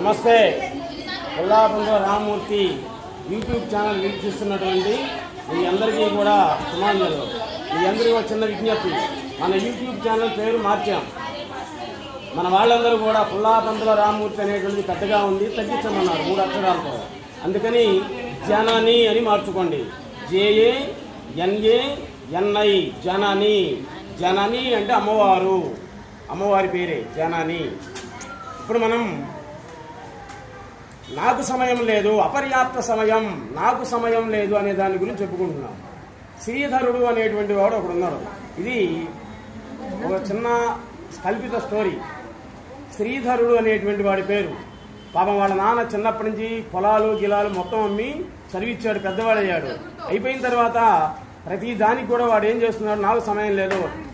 నమస్తే. కొల్లాపురంలో Ramamurthy YouTube channel వీక్షిస్తున్నటువంటి మీ అందరికీ కూడా సుమాంజలు. మీ అందరికీ ఒక చిన్న విజ్ఞప్తి, మన యూట్యూబ్ ఛానల్ పేరు మార్చాం. మన వాళ్ళందరూ కూడా పుల్లాపంతుల రామమూర్తి అనేటువంటిది పెద్దగా ఉంది, తగ్గించమన్నారు 3 అక్షరాలతో. అందుకని జనని అని మార్చుకోండి. JANANI జనని. జనని అంటే అమ్మవారు, అమ్మవారి పేరే జనని. ఇప్పుడు మనం నాకు సమయం లేదు, అపర్యాప్త సమయం, నాకు సమయం లేదు అనే దాని గురించి చెప్పుకుంటున్నాం. శ్రీధరుడు అనేటువంటి వాడు ఒకడు ఉన్నాడు. ఇది ఒక చిన్న కల్పిత స్టోరీ. శ్రీధరుడు అనేటువంటి వాడి పేరు. పాపం వాళ్ళ నాన్న చిన్నప్పటి నుంచి పొలాలు గిలాలు మొత్తం అమ్మి చదివిచ్చాడు, పెద్దవాడయ్యాడు. అయిపోయిన తర్వాత ప్రతి దానికి కూడా వాడు ఏం చేస్తున్నాడు, నాకు సమయం లేదు,